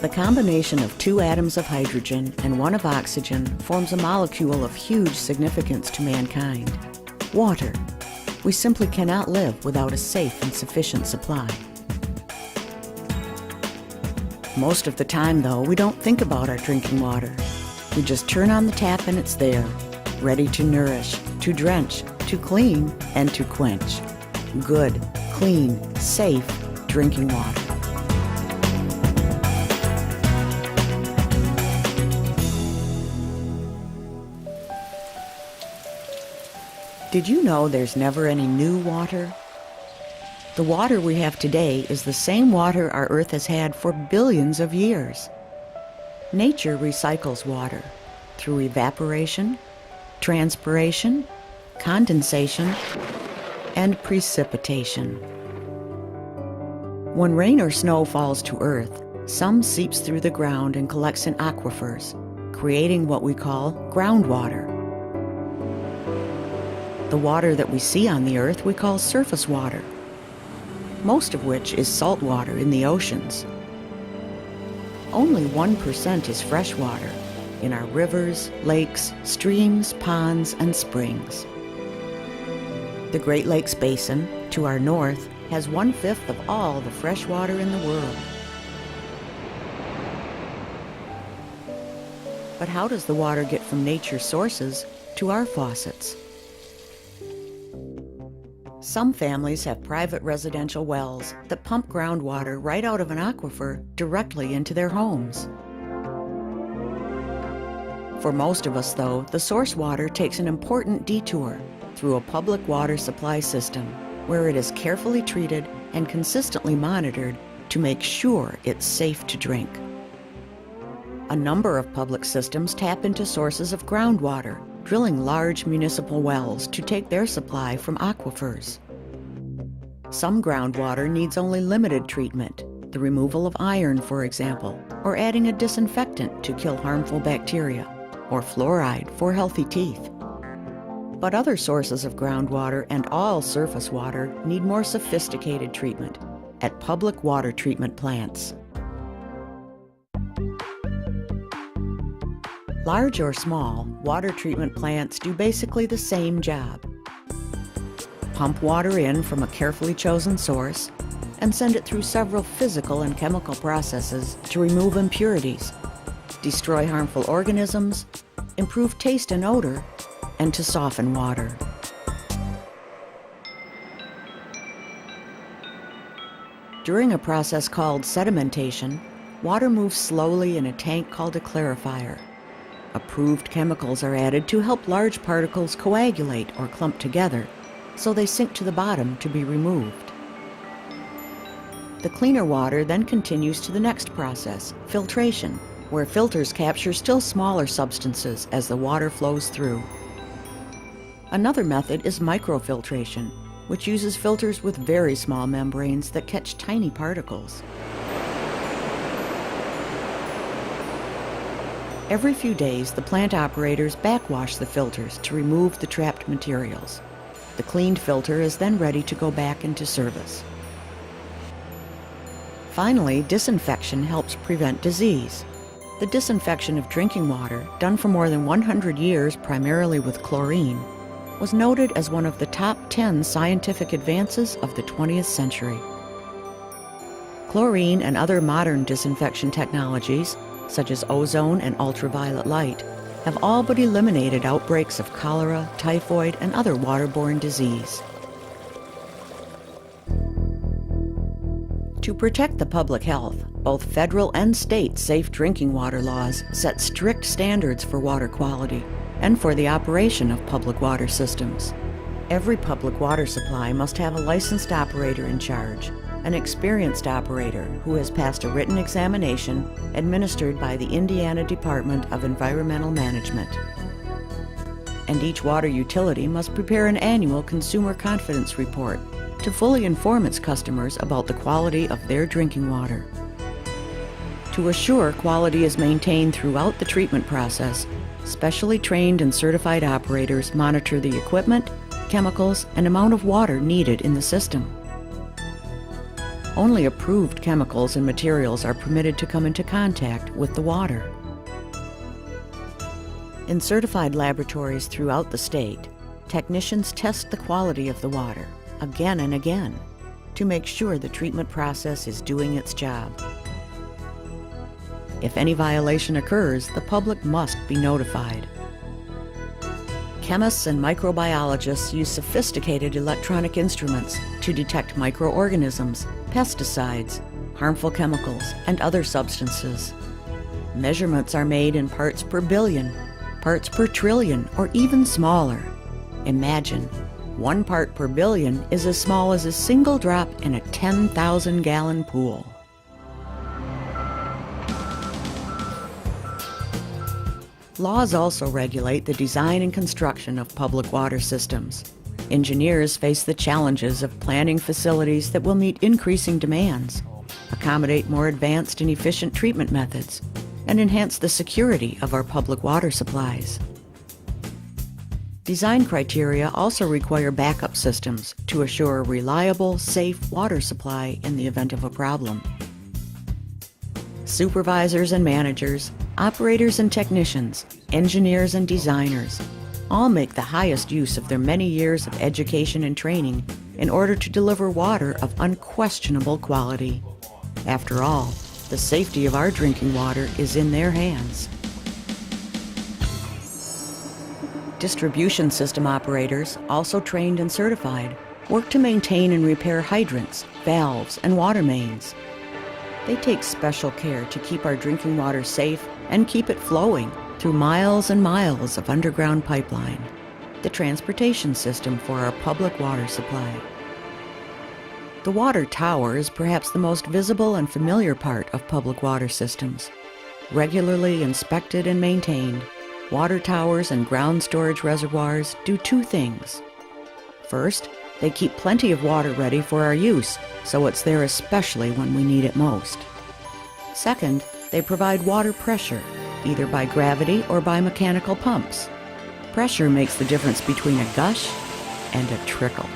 The combination of two atoms of hydrogen and one of oxygen forms a molecule of huge significance to mankind: water. We simply cannot live without a safe and sufficient supply. Most of the time, though, we don't think about our drinking water. We just turn on the tap and it's there, ready to nourish, to drench, to clean, and to quench. Good, clean, safe drinking water. Did you know there's never any new water? The water we have today is the same water our Earth has had for billions of years. Nature recycles water through evaporation, transpiration, condensation, and precipitation. When rain or snow falls to Earth, some seeps through the ground and collects in aquifers, creating what we call groundwater. The water that we see on the Earth we call surface water, most of which is salt water in the oceans. Only 1% is fresh water in our rivers, lakes, streams, ponds, and springs. The Great Lakes Basin, to our north, has 1/5 of all the fresh water in the world. But how does the water get from nature's sources to our faucets? Some families have private residential wells that pump groundwater right out of an aquifer directly into their homes. For most of us, though, the source water takes an important detour through a public water supply system where it is carefully treated and consistently monitored to make sure it's safe to drink. A number of public systems tap into sources of groundwater, drilling large municipal wells to take their supply from aquifers. Some groundwater needs only limited treatment, the removal of iron, for example, or adding a disinfectant to kill harmful bacteria, or fluoride for healthy teeth. But other sources of groundwater and all surface water need more sophisticated treatment at public water treatment plants. Large or small, water treatment plants do basically the same job. Pump water in from a carefully chosen source and send it through several physical and chemical processes to remove impurities, destroy harmful organisms, improve taste and odor, and to soften water. During a process called sedimentation, water moves slowly in a tank called a clarifier. Approved chemicals are added to help large particles coagulate or clump together, so they sink to the bottom to be removed. The cleaner water then continues to the next process, filtration, where filters capture still smaller substances as the water flows through. Another method is microfiltration, which uses filters with very small membranes that catch tiny particles. Every few days, the plant operators backwash the filters to remove the trapped materials. The cleaned filter is then ready to go back into service. Finally, disinfection helps prevent disease. The disinfection of drinking water, done for more than 100 years primarily with chlorine, was noted as one of the top 10 scientific advances of the 20th century. Chlorine and other modern disinfection technologies, such as ozone and ultraviolet light, have all but eliminated outbreaks of cholera, typhoid, and other waterborne disease. To protect the public health, both federal and state safe drinking water laws set strict standards for water quality and for the operation of public water systems. Every public water supply must have a licensed operator in charge, an experienced operator who has passed a written examination administered by the Indiana Department of Environmental Management. And each water utility must prepare an annual consumer confidence report to fully inform its customers about the quality of their drinking water. To assure quality is maintained throughout the treatment process, specially trained and certified operators monitor the equipment, chemicals, and amount of water needed in the system. Only approved chemicals and materials are permitted to come into contact with the water. In certified laboratories throughout the state, technicians test the quality of the water again and again to make sure the treatment process is doing its job. If any violation occurs, the public must be notified. Chemists and microbiologists use sophisticated electronic instruments to detect microorganisms, pesticides, harmful chemicals, and other substances. Measurements are made in parts per billion, parts per trillion, or even smaller. Imagine, 1 part per billion is as small as a single drop in a 10,000-gallon pool. Laws also regulate the design and construction of public water systems. Engineers face the challenges of planning facilities that will meet increasing demands, accommodate more advanced and efficient treatment methods, and enhance the security of our public water supplies. Design criteria also require backup systems to assure a reliable, safe water supply in the event of a problem. Supervisors and managers, operators and technicians, engineers and designers all make the highest use of their many years of education and training in order to deliver water of unquestionable quality. After all, the safety of our drinking water is in their hands. Distribution system operators, also trained and certified, work to maintain and repair hydrants, valves, and water mains. They take special care to keep our drinking water safe and keep it flowing through miles and miles of underground pipeline, the transportation system for our public water supply. The water tower is perhaps the most visible and familiar part of public water systems. Regularly inspected and maintained, water towers and ground storage reservoirs do 2 things. First, they keep plenty of water ready for our use, so it's there especially when we need it most. Second, they provide water pressure, either by gravity or by mechanical pumps. Pressure makes the difference between a gush and a trickle.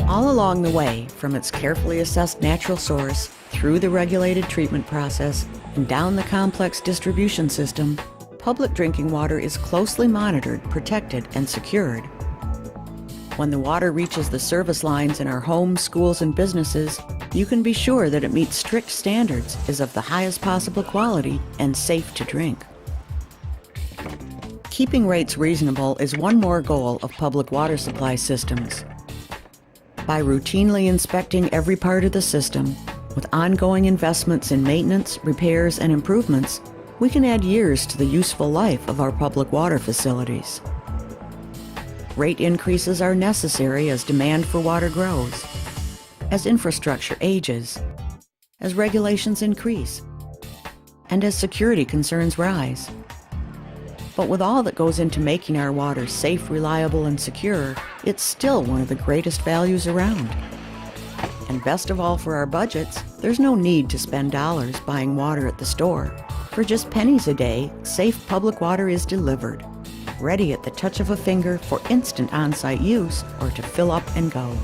All along the way, from its carefully assessed natural source, through the regulated treatment process, and down the complex distribution system, public drinking water is closely monitored, protected, and secured. When the water reaches the service lines in our homes, schools, and businesses, you can be sure that it meets strict standards, is of the highest possible quality, and safe to drink. Keeping rates reasonable is one more goal of public water supply systems. By routinely inspecting every part of the system, with ongoing investments in maintenance, repairs, and improvements, we can add years to the useful life of our public water facilities. Rate increases are necessary as demand for water grows, as infrastructure ages, as regulations increase, and as security concerns rise. But with all that goes into making our water safe, reliable, and secure, it's still one of the greatest values around. And best of all for our budgets, there's no need to spend dollars buying water at the store. For just pennies a day, safe public water is delivered, ready at the touch of a finger for instant on-site use or to fill up and go.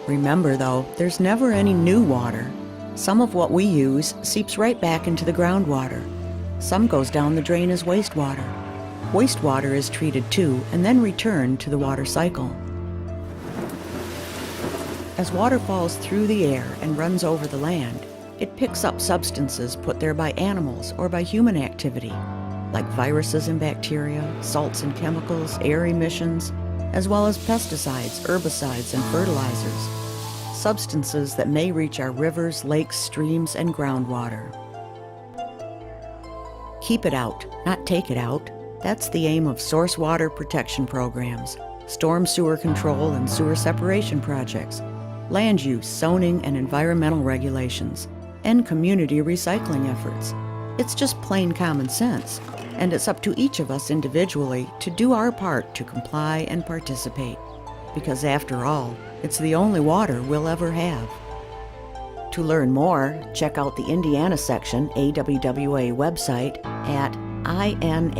Remember though, there's never any new water. Some of what we use seeps right back into the groundwater. Some goes down the drain as wastewater. Wastewater is treated too and then returned to the water cycle. As water falls through the air and runs over the land, it picks up substances put there by animals or by human activity, like viruses and bacteria, salts and chemicals, air emissions, as well as pesticides, herbicides, and fertilizers, substances that may reach our rivers, lakes, streams, and groundwater. Keep it out, not take it out. That's the aim of source water protection programs, storm sewer control and sewer separation projects, land use, zoning, and environmental regulations, and community recycling efforts. It's just plain common sense, and it's up to each of us individually to do our part to comply and participate, because after all, it's the only water we'll ever have. To learn more, check out the Indiana Section AWWA website at inawwa.org.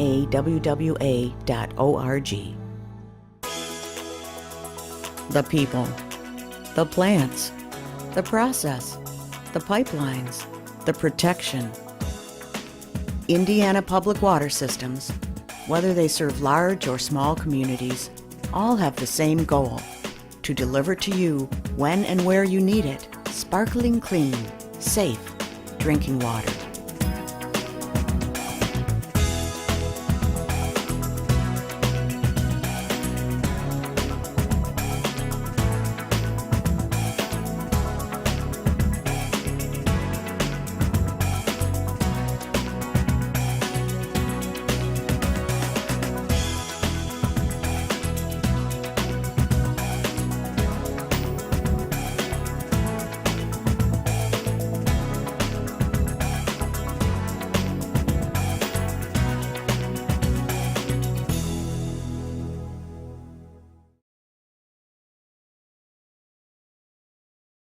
The people, the plants, the process, the pipelines, the protection. Indiana Public Water Systems, whether they serve large or small communities, all have the same goal: to deliver to you, when and where you need it, sparkling clean, safe drinking water.